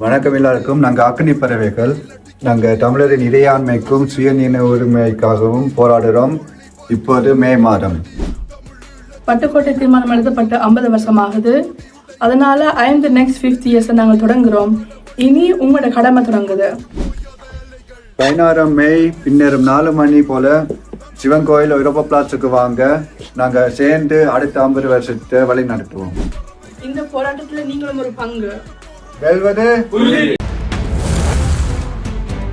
வணக்கம் எல்லாருக்கும். நாங்கள் அக்னி பறவைகள். நாங்கள் தமிழரின் இறையாண்மைக்கும் சுயநின உரிமைக்காகவும் போராடுகிறோம். இப்போது மே மாதம் பட்டுக்கோட்டை தீர்மானம் எழுதப்பட்டு 50 வருஷம் ஆகுது. அதனால 50 இயர்ஸ் நாங்கள் தொடங்குறோம். இனி உங்களோட கடமை தொடங்குது. 16 மே பின்னரும் 4 மணி போல சிவன் கோயில் யூரோப்பா பிளாட்ஸுக்கு வாங்க. நாங்கள் சேர்ந்து அடுத்த 50 வருஷத்தை வழி நடத்துவோம். இந்த போராட்டத்தில் நீங்களும் ஒரு பங்கு.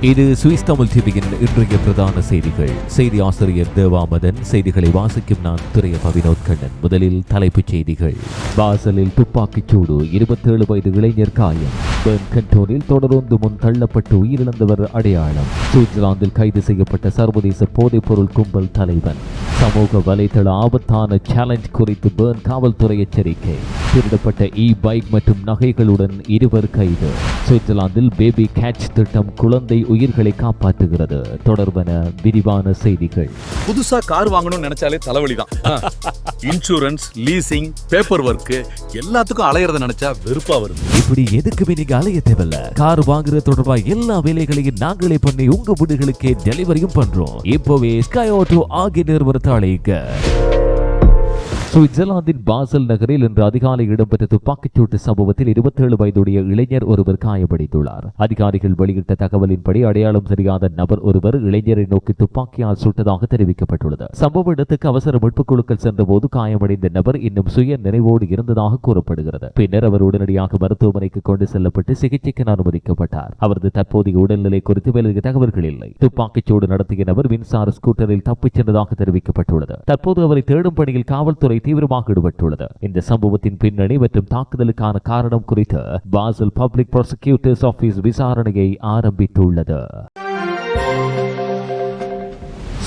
இது சுவிஸ் தமிழ் டிவியின் இன்றைய பிரதான செய்திகள். செய்தி ஆசிரியர் தேவாமதன். செய்திகளை வாசிக்கும் நான் துரையப்ப வினோத் கண்ணன். முதலில் தலைப்புச் செய்திகள். பாசலில் துப்பாக்கிச் சூடு, 27 வயது இளைஞர் காயம். பெர்ன் கண்டோனில் தொடர்ந்து முன் தள்ளப்பட்டு உயிரிழந்தவர் அடையாளம். சுவிட்சர்லாந்தில் கைது செய்யப்பட்ட சர்வதேச போதைப்பொருள் கும்பல் தலைவன். சமூக வலைதள ஆபத்தான சேலஞ்ச் குறித்து பெர்ன் காவல்துறை எச்சரிக்கை. திருடப்பட்ட பைக் மற்றும் நகைகளுடன் 2 கைது. சுவிட்சர்லாந்தில் பேபி கேட்ச் திட்டம் குழந்தை உயிர்களை காப்பாற்றுகிறது. தொடர்பான விரிவான செய்திகள். புதுசா கார் வாங்கணும்னு நினைச்சாலே தலைவலிதான். இன்சூரன்ஸ், லீசிங், பேப்பர் ஒர்க் எல்லாத்துக்கும் அலையறத நினைச்சா வெறுப்பா வருது. இப்படி எதுக்குமே நீங்க அலைய தேவையில்ல. கார் வாங்குற தொடர்பா எல்லா வேலைகளையும் நாங்களே பண்ணி உங்க வீடுகளுக்கே டெலிவரியும் பண்றோம். இப்போவே ஸ்கை ஆட்டோ ஆகிய நிறுவனத்தை அழைங்க. சுவிட்சர்லாந்தின் பாசல் நகரில் இன்று அதிகாலை இடம்பெற்ற துப்பாக்கிச்சூட்டு சம்பவத்தில் 27 வயதுடைய இளைஞர் ஒருவர் காயமடைந்துள்ளார். அதிகாரிகள் வெளியிட்ட தகவலின்படி அடையாளம் தெரியாத நபர் ஒருவர் இளைஞரை நோக்கி துப்பாக்கியால் சுட்டதாக தெரிவிக்கப்பட்டுள்ளது. சம்பவ இடத்துக்கு அவசர மீட்புக் குழுக்கள் சென்றபோது காயமடைந்த நபர் இன்னும் சுய நினைவோடு இருந்ததாக கூறப்படுகிறது. பின்னர் அவர் உடனடியாக மருத்துவமனைக்கு கொண்டு செல்லப்பட்டு சிகிச்சைக்கு அனுமதிக்கப்பட்டார். அவரது தற்போதைய உடல்நிலை குறித்து வெளியே தகவல்கள் இல்லை. துப்பாக்கிச்சூடு நடத்திய நபர் மின்சார ஸ்கூட்டரில் தப்பிச் சென்றதாக தெரிவிக்கப்பட்டுள்ளது. தற்போது அவரை தேடும் பணியில் காவல்துறை தீவிரமாக ஈடுபட்டுள்ளது. இந்த சம்பவத்தின் பின்னணி மற்றும் தாக்குதலுக்கான காரணம் குறித்து பாசல் பப்ளிக் ப்ராசிக்யூட்டர்ஸ் ஆபீஸ் விசாரணையை ஆரம்பித்துள்ளது.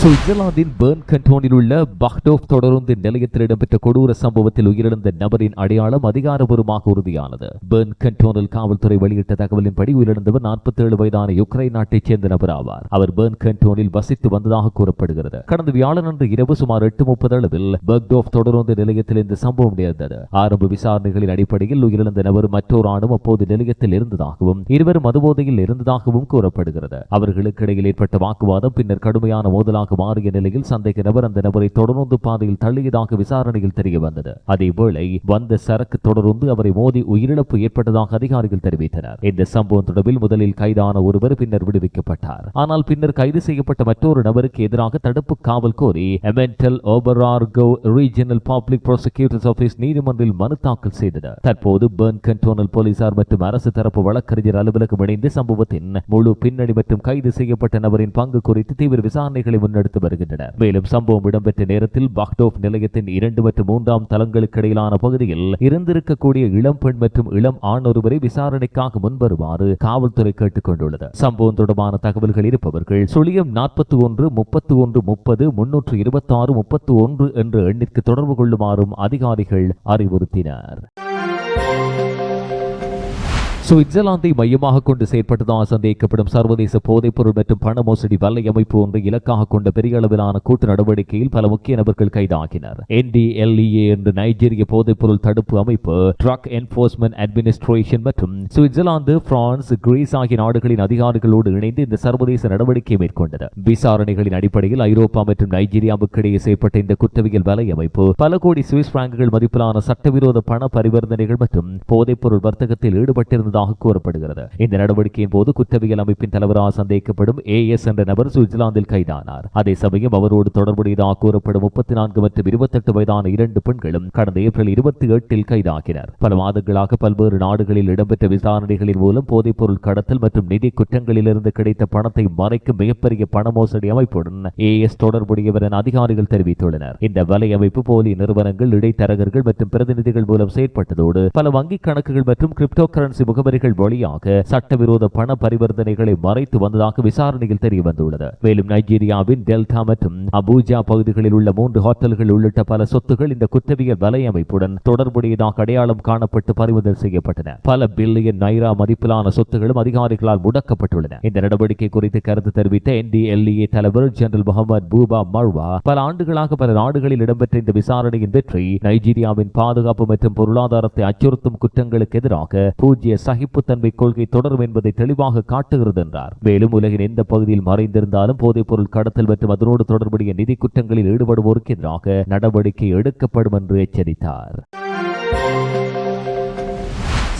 சுவிட்சர்லாந்தின் பெர்ன் கண்டோனில் உள்ள பக்டோஃப் தொடருந்து நிலையத்தில் இடம்பெற்ற கொடூர சம்பவத்தில் உயிரிழந்த நபரின் அடையாளம் அதிகாரப்பூர்வமாக உறுதியானது. பெர்ன் கண்டோனில் காவல்துறை வெளியிட்ட தகவலின்படி உயிரிழந்தவர் 47 வயதான யுக்ரைன் நாட்டைச் சேர்ந்த நபர் ஆவார். அவர் பெர்ன் கண்டோனில் வசித்து வந்ததாக கூறப்படுகிறது. கடந்த வியாழனன்று இரவு சுமார் 8:30 அளவில் பக்டோஃப் தொடருந்து நிலையத்தில் இந்த சம்பவம் நேர்ந்தது. ஆரம்ப விசாரணைகளின் அடிப்படையில் உயிரிழந்த நபர் மற்றொரு ஆணும் அப்போது நிலையத்தில் இருந்ததாகவும் இருவரும் மதுபோதையில் இருந்ததாகவும் கூறப்படுகிறது. அவர்களுக்கு இடையில் ஏற்பட்ட வாக்குவாதம் பின்னர் கடுமையான மோதலாக மாறிய நிலையில் சந்தேக நபர் அந்த நபரை தொடர்ந்து பாதையில் தள்ளியதாக விசாரணையில் தெரிய வந்தது. அதேவேளை வந்த சரக்கு தொடர்ந்து அவரை மோதி உயிரிழப்பு ஏற்பட்டதாக அதிகாரிகள் தெரிவித்தனர். இந்த சம்பவம் தொடர்பில் முதலில் கைதான ஒருவர் பின்னர் விடுவிக்கப்பட்டார். ஆனால் பின்னர் கைது செய்யப்பட்ட மற்றொரு நபருக்கு எதிராக தடுப்பு காவல் கோரி எமென்டல் ஓபரார்கோ ரீஜனல் பப்ளிக் ப்ராசிக்யூட்டர்ஸ் ஆபீஸ் நீதிமன்றில் மனு தாக்கல் செய்தது. தற்போது பெர்ன் கண்டோனல் போலீசார் மற்றும் அரசு தரப்பு வழக்கறிஞர் அலுவலகம் இணைந்து சம்பவத்தின் முழு பின்னணி மற்றும் கைது செய்யப்பட்ட நபரின் பங்கு குறித்து தீவிர விசாரணைகளை முன்னெடுத்து வருகின்றனர். மேலும் சம்பவம் இடம்பெற்ற நேரத்தில் பக்டோஃப் நிலையத்தின் 2 மற்றும் 3ஆம் தளங்களுக்கு இடையிலான பகுதியில் இருந்திருக்கக்கூடிய இளம் பெண் மற்றும் இளம் ஆண் ஒருவரை விசாரணைக்காக முன்வருமாறு காவல்துறை கேட்டுக் கொண்டுள்ளது. சம்பவம் தொடர்பான தகவல்கள் இருப்பவர்கள் 41 31 30 326 31 என்ற எண்ணிற்கு தொடர்பு கொள்ளுமாறும் அதிகாரிகள் அறிவுறுத்தினர். சுவிட்சர்லாந்தை மையமாக கொண்டு செயற்பட்டதாக சந்தேகிக்கப்படும் சர்வதேச போதைப்பொருள் மற்றும் பண மோசடி வலை அமைப்பு ஒன்றை இலக்காக கொண்ட பெரிய அளவிலான கூட்டு நடவடிக்கையில் பல முக்கிய நபர்கள் கைதாகினர். NDLEA என்ற நைஜீரிய போதைப்பொருள் தடுப்பு அமைப்பு, ட்ரக் என்போர்ஸ்மென்ட் அட்மினிஸ்ட்ரேஷன் மற்றும் சுவிட்சர்லாந்து, பிரான்ஸ், கிரீஸ் ஆகிய நாடுகளின் அதிகாரிகளோடு இணைந்து இந்த சர்வதேச நடவடிக்கை மேற்கொண்டது. விசாரணைகளின் அடிப்படையில் ஐரோப்பா மற்றும் நைஜீரியாவுக்கு இடையே செயற்பட்ட இந்த குற்றவியல் வலை அமைப்பு பல கோடி சுவிஸ் பிராங்குகள் மதிப்பிலான சட்டவிரோத பண பரிவர்த்தனைகள் மற்றும் போதைப்பொருள் வர்த்தகத்தில் ஈடுபட்டிருந்ததாக கூறப்படுகிறது. இந்த நடவடிக்கையின் போது குற்றவியல் அமைப்பின் தலைவராக சந்தேகிக்கப்படும் AS என்ற நபர் சுவிட்சர்லாந்தில் கைதானார். அதே சமயம் அவரோடு தொடர்புடையதாக கூறப்படும் 34 மற்றும் 28 வயதான 2 பெண்களும் கடந்த ஏப்ரல் 28 கைதாகினர். பல மாதங்களாக பல்வேறு நாடுகளில் இடம்பெற்ற விசாரணைகளின் மூலம் போதைப்பொருள் கடத்தல் மற்றும் நிதி குற்றங்களிலிருந்து கிடைத்த பணத்தை மறைக்கும் மிகப்பெரிய பண மோசடி அமைப்புடன் AS தொடர்புடையவர் என அதிகாரிகள் தெரிவித்துள்ளனர். இந்த வலை அமைப்பு போலி நிறுவனங்கள், இடைத்தரகர்கள் மற்றும் பிரதிநிதிகள் மூலம் செயற்பட்டதோடு பல வங்கிக் கணக்குகள் மற்றும் கிரிப்டோ கரன்சி முகவரிகள் வழியாக சட்டவிரோத பண பரிவர்த்தனைகளை மறைத்து வந்ததாக விசாரணையில் தெரிய வந்துள்ளது. மேலும் நைஜீரியாவின் டெல்டா மற்றும் அபூஜா பகுதிகளில் உள்ள 3 ஹோட்டல்கள் உள்ளிட்ட பல சொத்துகள் இந்த குற்றவியல் வலை அமைப்புடன் தொடர்புடையதாக அடையாளம் காணப்பட்டு பறிமுதல் செய்யப்பட்டன. பல பில்லியன் நைரா மதிப்பிலான சொத்துகளும் அதிகாரிகளால் முடக்கப்பட்டுள்ளன. இந்த நடவடிக்கை குறித்து கருத்து தெரிவித்த NDLEA தலைவர் ஜெனரல் முகமது பூபா மர்வா, பல ஆண்டுகளாக பல நாடுகளில் இடம்பெற்ற இந்த விசாரணையின் வெற்றி நைஜீரியாவின் பாதுகாப்பு மற்றும் பொருளாதாரத்தை அச்சுறுத்தும் குற்றங்களுக்கு எதிராக பூஜ்ய சகிப்புத்தன்மை கொள்கை தொடரும் என்பதை தெளிவாக காட்டுகிறது என்றார். மேலும் உலகின் எந்த பகுதியில் மறைந்திருந்தாலும் போதைப்பொருள் கடத்தல் மற்றும் அதனோடு தொடர்புடைய நிதி குற்றங்களில் ஈடுபடுவோருக்கு எதிராக நடவடிக்கை எடுக்கப்படும் என்று எச்சரித்தார்.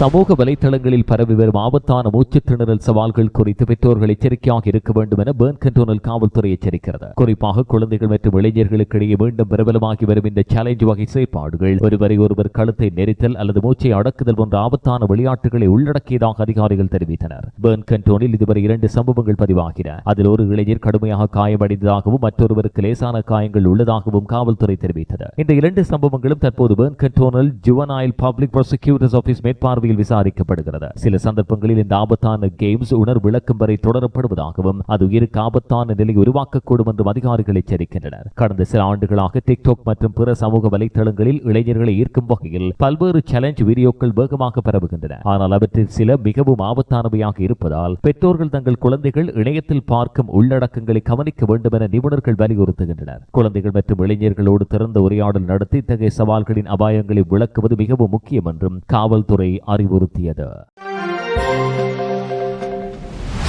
சமூக வலைதளங்களில் பரவி வரும் ஆபத்தான மூச்சுத் திணறல் சவால்கள் குறித்து பெற்றோர்கள் எச்சரிக்கையாக இருக்க வேண்டும் என பெர்ன் கண்டோனல் காவல்துறை எச்சரிக்கிறது. குறிப்பாக குழந்தைகள் மற்றும் இளைஞர்களுக்கு இடையே மீண்டும் பிரபலமாகி வரும் இந்த சேலஞ்ச் வகை செயற்பாடுகள் ஒருவரை ஒருவர் கழுத்தை நெரித்தல் அல்லது மூச்சை அடக்குதல் போன்ற ஆபத்தான விளையாட்டுகளை உள்ளடக்கியதாக அதிகாரிகள் தெரிவித்தனர். பெர்ன் கண்டோனில் இதுவரை 2 சம்பவங்கள் பதிவாகின. அதில் ஒரு இளைஞர் கடுமையாக காயமடைந்ததாகவும் மற்றொருவருக்கு லேசான காயங்கள் உள்ளதாகவும் காவல்துறை தெரிவித்தது. இந்த 2 சம்பவங்களும் தற்போது Bern cantonal juvenile public prosecutors office மேற்பார்வை விசாரிக்கப்படுகிறது. சில சந்தர்ப்பங்களில் இந்த ஆபத்தான கேம்ஸ் உணர்வு விளக்கம் வரை தொடரப்படுவதாகவும் அது உயிருக்கு ஆபத்தான நிலை உருவாக்கக்கூடும் என்றும் அதிகாரிகள் எச்சரிக்கின்றனர். கடந்த சில ஆண்டுகளாக டிக்டாக் மற்றும் பிற சமூக வலைதளங்களில் இளைஞர்களை ஈர்க்கும் வகையில் பல்வேறு சேலஞ்ச் வீடியோக்கள் வேகமாக பரவுகின்றன. ஆனால் அவற்றில் சில மிகவும் ஆபத்தானவையாக இருப்பதால் பெற்றோர்கள் தங்கள் குழந்தைகள் இணையத்தில் பார்க்கும் உள்ளடக்கங்களை கவனிக்க வேண்டும் என நிபுணர்கள் வலியுறுத்துகின்றனர். குழந்தைகள் மற்றும் இளைஞர்களோடு திறந்த உரையாடல் நடத்தி இத்தகைய சவால்களின் அபாயங்களை விளக்குவது மிகவும் முக்கியம் என்றும் காவல்துறை அறிவுறுத்தியது.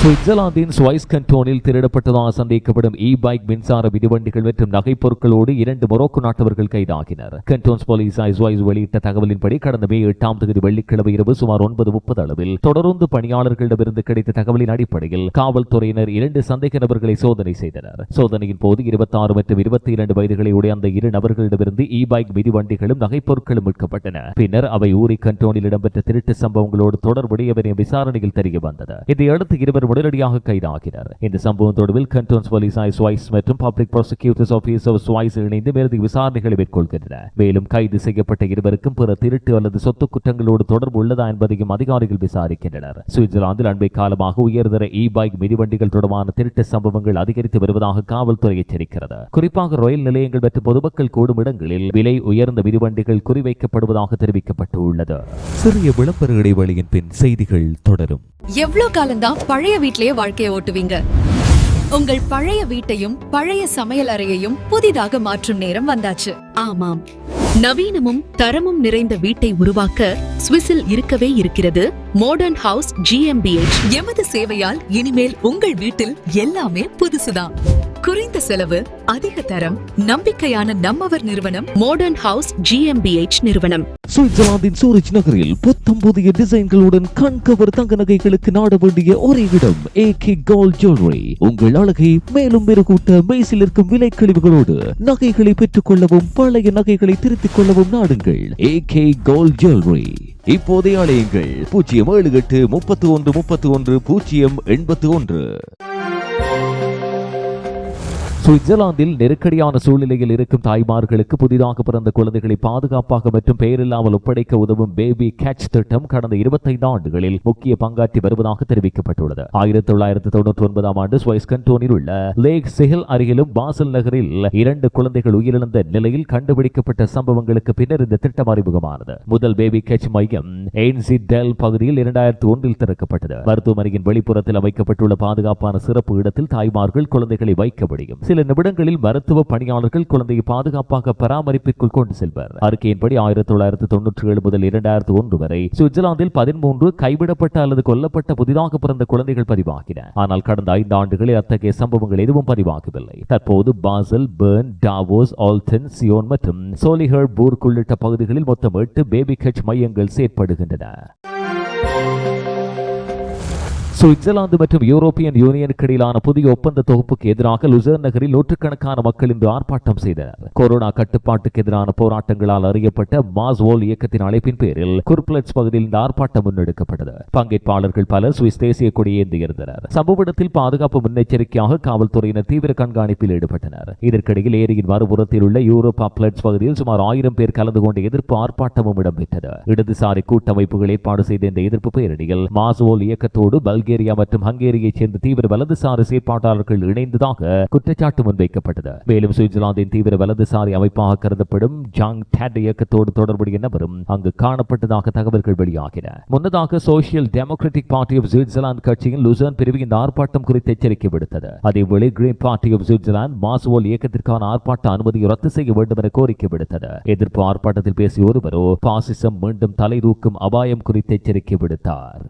சுவிட்சர்லாந்தின் ஸ்வைஸ் கண்டோனில் திருடப்பட்டதாக சந்தேகிக்கப்படும் பைக் மின்சார மிதிவண்டிகள் மற்றும் நகைப் பொருட்களோடு 2 மொரோக்கோ நாட்டவர்கள் கைதாகினர். கண்டோன்ஸ் போலீஸ் ஸ்வைஸ் வெளியிட்ட தகவலின்படி கடந்த மே 8ஆம் தேதி வெள்ளிக்கிழமை இரவு சுமார் 9:30 அளவில் தொடர்ந்து பணியாளர்களிடமிருந்து கிடைத்த தகவலின் அடிப்படையில் காவல்துறையினர் 2 சந்தேக நபர்களை சோதனை செய்தனர். சோதனையின் போது 26 மற்றும் 22 வயதுகளை உடைய அந்த 2 நபர்களிடமிருந்து பைக் மிதிவண்டிகளும் நகைப் பொருட்களும் மீட்கப்பட்டன. பின்னர் அவை ஊரி கண்டோனில் இடம்பெற்ற திருட்டு சம்பவங்களோடு தொடர்புடையவரின் விசாரணையில் தெரிய வந்தது. இதையடுத்து இருவர் உடனடியாக கைதாகினர். இந்த சம்பவம் தொடர்பில் கண்டோன்ஸ் போலீஸ் ஸ்வைஸ் மற்றும் பப்ளிக் ப்ராசிக்யூட்டர்ஸ் ஆபீஸ் ஆஃப் ஸ்வைஸ் இணைந்து மேலதிக விசாரணைகளை மேற்கொள்கின்றன. மேலும் கைது செய்யப்பட்ட இருவருக்கும் பிற திருட்டு அல்லது சொத்து குற்றங்களோடு தொடர்பு உள்ளதா என்பதையும் அதிகாரிகள் விசாரிக்கின்றனர். சுவிட்சர்லாந்தில் அண்மை காலமாக உயர்தர பைக் மிதிவண்டிகள் தொடர்பான திருட்டு சம்பவங்கள் அதிகரித்து வருவதாக காவல்துறை எச்சரிக்கிறது. குறிப்பாக ரயில் நிலையங்கள் மற்றும் பொதுமக்கள் கூடும் இடங்களில் விலை உயர்ந்த மிதிவண்டிகள் குறிவைக்கப்படுவதாக தெரிவிக்கப்பட்டுள்ளது. சிறிய விளம்பர இடைவெளியின் பின் செய்திகள் தொடரும். எவ்வளவு காலம்தான் பழைய வீட்லயே வாழ்க்கையை ஓட்டுவீங்க? உங்கள் பழைய வீட்டையும் பழைய சமையல் அறையையும் புதிதாக மாற்றும் நேரம் வந்தாச்சு. ஆமாம், நவீனமும் தரமும் நிறைந்த வீட்டை உருவாக்க சுவிஸில் இருக்கவே இருக்கிறது மாடர்ன் ஹவுஸ் GmbH. எமது சேவையால் இனிமேல் உங்கள் வீட்டில் எல்லாமே புதுசுதான். குறைந்த செலவு, அதிக தரம், நம்பிக்கையான நம்மவர் நிறுவனம் மாடர்ன் ஹவுஸ் GmbH நிறுவனம். சுவிட்சர்லாந்தின் சூரிச் நகரில் புத்தம் புதிய டிசைன்களுடன் கண்கவர் தங்க நகைகளுக்கு நாட வேண்டிய ஒரே இடம் AK Gold Jewelry. உங்கள் அழகை மேலும் மெருகூட்ட மெய்சில் இருக்கும் விலை கழிவுகளோடு நகைகளை பெற்றுக் கொள்ளவும் பழைய நகைகளை திருத்திக் கொள்ளவும் நாடுங்கள் AK Gold Jewelry. இப்போதே அழையுங்கள் 078 31 31 081. சுவிட்சர்லாந்தில் நெருக்கடியான சூழ்நிலையில் இருக்கும் தாய்மார்களுக்கு புதிதாக பிறந்த குழந்தைகளை பாதுகாப்பாக மற்றும் பெயரில்லாமல் ஒப்படைக்க உதவும் பேபி கேட்ச் திட்டம் கடந்த 25 ஆண்டுகளில் முக்கிய பங்காற்றி வருவதாக தெரிவிக்கப்பட்டுள்ளது. 1999ஆம் ஆண்டு ஸ்வைஸ் கண்டோனில் உள்ள லேக் சிஹில் அருகிலும் பாசல் நகரில் 2 குழந்தைகள் உயிரிழந்த நிலையில் கண்டுபிடிக்கப்பட்ட சம்பவங்களுக்கு பின்னர் இந்த திட்டம் அறிமுகமானது. முதல் பேபி கேட்ச் மையம் எயின்சிடெல் பகுதியில் 2001இல் திறக்கப்பட்டது. மருத்துவமனையின் வெளிப்புறத்தில் அமைக்கப்பட்டுள்ள பாதுகாப்பான சிறப்பு இடத்தில் தாய்மார்கள் குழந்தைகளை வைக்க முடியும். சில நிமிடங்களில் மருத்துவ பணியாளர்கள் குழந்தையை பாதுகாப்பாக பராமரிப்பிற்குள் கொண்டு செல்வர். அறிக்கையின்படி 1997 முதல் 2001 வரை சுவிட்சர்லாந்தில் 13 கைவிடப்பட்ட அல்லது கொல்லப்பட்ட புதிதாக பிறந்த குழந்தைகள் பதிவாகின. ஆனால் கடந்த 5 ஆண்டுகளில் அத்தகைய சம்பவங்கள் எதுவும் பதிவாகவில்லை. தற்போது Basel, Bern, Davos, Olten, Sion மற்றும் சோலிஹர்பூர்க் உள்ளிட்ட பகுதிகளில் மொத்தம் 8 பேபி கேட்ச் மையங்கள் செயற்படுகின்றன. சுவிட்சர்லாந்து மற்றும் யூரோப்பியன் யூனியனுக்கு இடையிலான புதிய ஒப்பந்த தொகுப்புக்கு எதிராக லுசர்ன் நகரில் நூற்றுக்கணக்கான மக்கள் இன்று ஆர்ப்பாட்டம் செய்தனர். கொரோனா கட்டுப்பாட்டுக்கு எதிரான போராட்டங்களால் அறியப்பட்ட மாஸ் வோல் இயக்கத்தின் அழைப்பின் பேரில் குர்ப்ளட்ஸ் பகுதியில் இந்த ஆர்ப்பாட்டம் முன்னெடுக்கப்பட்டது. பங்கேற்பாளர்கள் பலர் சுவிஸ் தேசிய கொடியை ஏந்தியிருந்தனர். சம்பவ இடத்தில் பாதுகாப்பு முன்னெச்சரிக்கையாக காவல்துறையினர் தீவிர கண்காணிப்பில் ஈடுபட்டனர். இதற்கிடையில் ஏரியின் மறுபுறத்தில் உள்ள யூரோப் அப்ளட்ஸ் பகுதியில் சுமார் 1000 பேர் கலந்து கொண்ட எதிர்ப்பு ஆர்ப்பாட்டமும் இடம்பெற்றது. இடதுசாரி கூட்டமைப்புகள் ஏற்பாடு செய்த இந்த எதிர்ப்பு பேரணியில் மாஸ் வோல் இயக்கத்தோடு பல்கேரியா மற்றும் ஹங்கேரியைச் சேர்ந்த தீவிர வலதுசாரி செயற்பாட்டாளர்கள் இணைந்ததாக குற்றச்சாட்டு முன்வைக்கப்பட்டது. மேலும் சுவிட்சர்லாந்தின் தீவிர வலதுசாரி அமைப்பாக கருதப்படும் ஜாங் டேட் இயக்கத்தோடு தொடர்புடைய நபரும் அங்கு காணப்பட்டதாக தகவல்கள் வெளியாகின. முன்னதாக social democratic party of Switzerland கட்சியின் லுசர்ன் பிரிவு இந்த ஆர்ப்பாட்டம் குறித்து எச்சரிக்கை விடுத்தது. அதேவேளை green party of Switzerland Mass Voll இயக்கத்திற்கான ஆர்ப்பாட்ட அனுமதியை ரத்து செய்ய வேண்டும் என கோரிக்கை விடுத்தது. எதிர்ப்பு ஆர்ப்பாட்டத்தில் பேசிய ஒருவரோ பாசிசம் மீண்டும் தலை தூக்கும் அபாயம் குறித்து எச்சரிக்கை விடுத்தார்.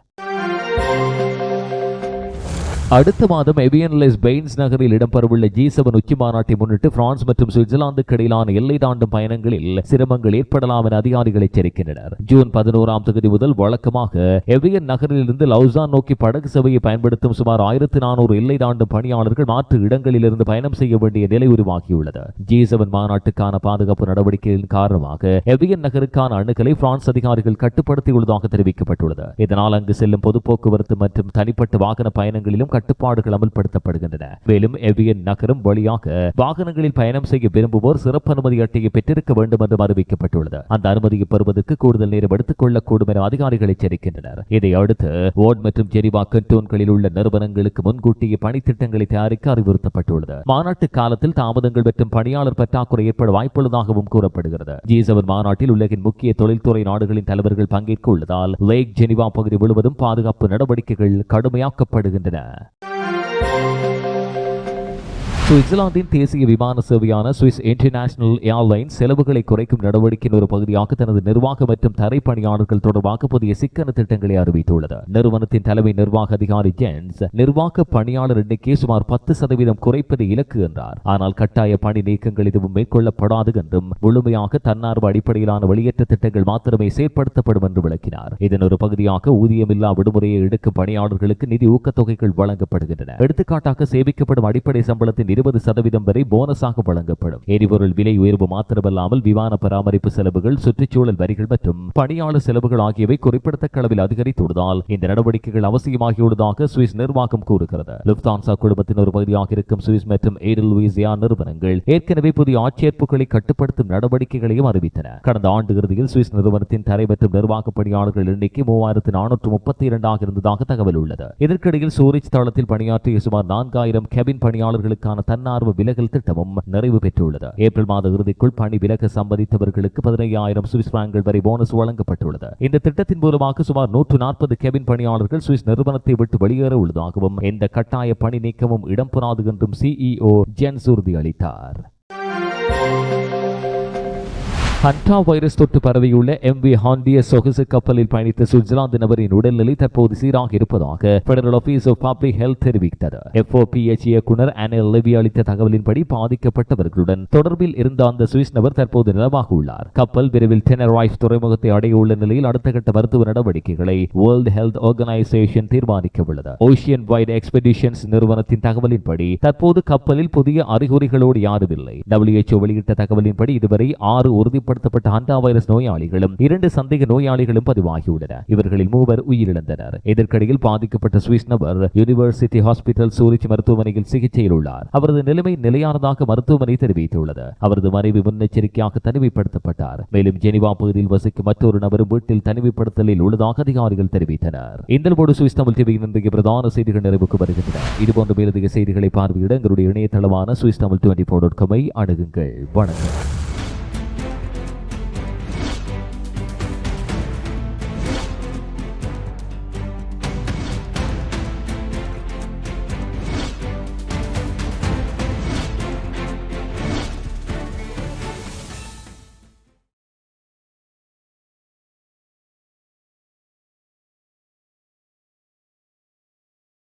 அடுத்த மாதம் எவியன்லெஸ் பெயின்ஸ் நகரில் இடம்பெறவுள்ள G7 உச்சி மாநாட்டை முன்னிட்டு பிரான்ஸ் மற்றும் சுவிட்சர்லாந்துக்கு இடையிலான எல்லை தாண்டும் பயணங்களில் சிரமங்கள் ஏற்படலாம் என அதிகாரிகள் எச்சரிக்கின்றனர். ஜூன் 11ஆம் தேதி முதல் வழக்கமாக எவியன் நகரிலிருந்து லவுசான் நோக்கி படகு சேவையை பயன்படுத்தும் சுமார் 1400 எல்லை தாண்டும் பணியாளர்கள் மாற்று இடங்களிலிருந்து பயணம் செய்ய வேண்டிய நிலை உருவாகியுள்ளது. G7 மாநாட்டுக்கான பாதுகாப்பு நடவடிக்கைகளின் காரணமாக எவியன் நகருக்கான அணுகலை பிரான்ஸ் அதிகாரிகள் கட்டுப்படுத்தியுள்ளதாக தெரிவிக்கப்பட்டுள்ளது. இதனால் அங்கு செல்லும் பொது போக்குவரத்து மற்றும் தனிப்பட்ட வாகன பயணங்களிலும் கட்டுப்பாடுகள் அமல்படுத்தப்படுகின்றன. மேலும் எவியன் நகரம் வழியாக வாகனங்களில் பயணம் செய்ய விரும்புவோர் சிறப்பு அனுமதி அட்டையை பெற்றிருக்க வேண்டும் என்றும் அறிவிக்கப்பட்டுள்ளது. அந்த அனுமதியை பெறுவதற்கு கூடுதல் நேரம் எடுத்துக் கொள்ளக்கூடும் என அதிகாரிகள் எச்சரிக்கின்றனர். இதையடுத்து வார்ட் மற்றும் ஜெனீவா கண்டோன்களில் உள்ள நிறுவனங்களுக்கு முன்கூட்டிய பணித்திட்டங்களை தயாரிக்க அறிவுறுத்தப்பட்டுள்ளது. மாநாட்டு காலத்தில் தாமதங்கள் மற்றும் பணியாளர் பற்றாக்குறை ஏற்பட வாய்ப்புள்ளதாகவும் கூறப்படுகிறது. G7 மாநாட்டில் உலகின் முக்கிய தொழில்துறை நாடுகளின் தலைவர்கள் பங்கேற்க உள்ளதால் லேக் ஜெனீவா பகுதி முழுவதும் பாதுகாப்பு நடவடிக்கைகள் கடுமையாக்கப்படுகின்றன. சுவிட்சர்லாந்தின் தேசிய விமான சேவையான சுவிஸ் இன்டர்நேஷனல் ஏர்லைன்ஸ் செலவுகளை குறைக்கும் நடவடிக்கையின் ஒரு பகுதியாக தனது நிர்வாக மற்றும் தரை பணியாளர்கள் தொடர்பாக புதிய சிக்கன திட்டங்களை அறிவித்துள்ளது. நிறுவனத்தின் தலைமை நிர்வாக அதிகாரி ஜென்ஸ் நிர்வாக பணியாளர் எண்ணிக்கையை சுமார் 10% குறைப்பது இலக்கு என்றார். ஆனால் கட்டாய பணி நீக்கங்கள் எதுவும் மேற்கொள்ளப்படாது என்றும் முழுமையாக தன்னார்வ அடிப்படையிலான வெளியேற்ற திட்டங்கள் மாத்திரமே செயற்படுத்தப்படும் என்று விளக்கினார். இதன் ஒரு பகுதியாக ஊதியமில்லா விடுமுறையை எடுக்கும் பணியாளர்களுக்கு நிதி ஊக்கத்தொகைகள் வழங்கப்படுகின்றன. எடுத்துக்காட்டாக சேமிக்கப்படும் அடிப்படை சம்பளத்தின் 20% வரை போனஸாக வழங்கப்படும். எரிபொருள் விலை உயர்வு மாத்திரமல்லாமல் விமான பராமரிப்பு செலவுகள், சுற்றுச்சூழல் வரிகள் மற்றும் பணியாளர் செலவுகள் ஆகியவை குறிப்பிடத்தக்க அளவில் அதிகரித்துள்ளதால் இந்த நடவடிக்கைகள் அவசியமாகியுள்ளதாக சுவிஸ் நிர்வாகம் கூறுகிறது. லுப்தான்சா குழுமத்தின் ஒரு பகுதியாக இருக்கும் சுவிஸ் மற்றும் ஏடெல்வைஸ் ஏர் நிறுவனங்கள் ஏற்கனவே புதிய ஆட்சேர்ப்புகளை கட்டுப்படுத்தும் நடவடிக்கைகளையும் அறிவித்தன. கடந்த ஆண்டு இறுதியில் சுவிஸ் நிறுவனத்தின் தரை மற்றும் நிர்வாக பணியாளர்கள் எண்ணிக்கை 3432 இருந்ததாக தகவல் உள்ளது. இதற்கிடையில் சூரிச் தளத்தில் பணியாற்றிய சுமார் 4000 கேபின் பணியாளர்களுக்கான தன்னார்வ விலகல் திட்டமும் நிறைவு பெற்றுள்ளது. ஏப்ரல் மாத இறுதிக்குள் பணி விலக சம்மதித்தவர்களுக்கு 15,000 சுவிஸ் பிராங்குகள் வரை போனஸ் வழங்கப்பட்டுள்ளது. இந்த திட்டத்தின் மூலமாக சுமார் 140 கேபின் பணியாளர்கள் சுவிஸ் நிறுவனத்தை விட்டு வெளியேற உள்ளதாகவும் எந்த கட்டாய பணி நீக்கமும் இடம்பெறாது என்றும் CEO ஜென்ஸ் உறுதியளித்தார். ஹண்டா வைரஸ் தொற்று பரவியுள்ள MV ஹாண்டியஸ் சொகுசு கப்பலில் பயணித்த சுவிட்சர்லாந்து நபரின் உடல்நிலை தற்போது சீராக இருப்பதாக federal office of public health தெரிவித்தது. FOPH இயக்குனர் அனில் லெவி அளித்த தகவலின்படி பாதிக்கப்பட்டவர்களுடன் தொடர்பில் இருந்த அந்த சுவிஸ் நபர் தற்போது நலமாக உள்ளார். கப்பல் விரைவில் டெனரைஃப் துறைமுகத்தை அடைய உள்ள நிலையில் அடுத்த கட்ட மருத்துவ நடவடிக்கைகளை வேர்ல்ட் ஹெல்த் ஆர்கனைசேஷன் தீர்மானிக்க உள்ளது. ஓஷியன் வைட் எக்ஸ்பெடிஷன்ஸ் நிறுவனத்தின் தகவலின்படி தற்போது கப்பலில் புதிய அறிகுறிகளோடு யாரும் இல்லை. WHO வெளியிட்ட தகவலின்படி இதுவரை 6 உறுதிப்படுத்தப்பட்ட ஹண்டா வைரஸ் நோயாளிகளும் 2 சந்தேக நோயாளிகளும் பதிவாகியுள்ளனர். இவர்களில் 3 உயிரிழந்தனர். இதற்கிடையில் பாதிக்கப்பட்ட சுவிஸ் நபர் யூனிவர்சிட்டி ஹாஸ்பிட்டல் சூரிச் மருத்துவமனையில் சிகிச்சையில் உள்ளார். அவரது நிலைமை நிலையானதாக மருத்துவமனை தெரிவித்துள்ளது. அவரது மறைவு முன்னெச்சரிக்கையாக தனிமைப்படுத்தப்பட்டார். மேலும் ஜெனீவா பகுதியில் வசிக்கும் மற்றொரு நபரும் வீட்டில் தனிமைப்படுத்தலில் உள்ளதாக அதிகாரிகள் தெரிவித்தனர். இந்த சுவிஸ் தமிழ் டிவியின் இன்றைய பிரதான செய்திகள் நிறைவுக்கு வருகின்றன. இதுபோன்ற மேலதிக செய்திகளை பார்வையிட எங்களுடைய இணையதளமான swistamil24.com அணுகுங்கள். வணக்கம்.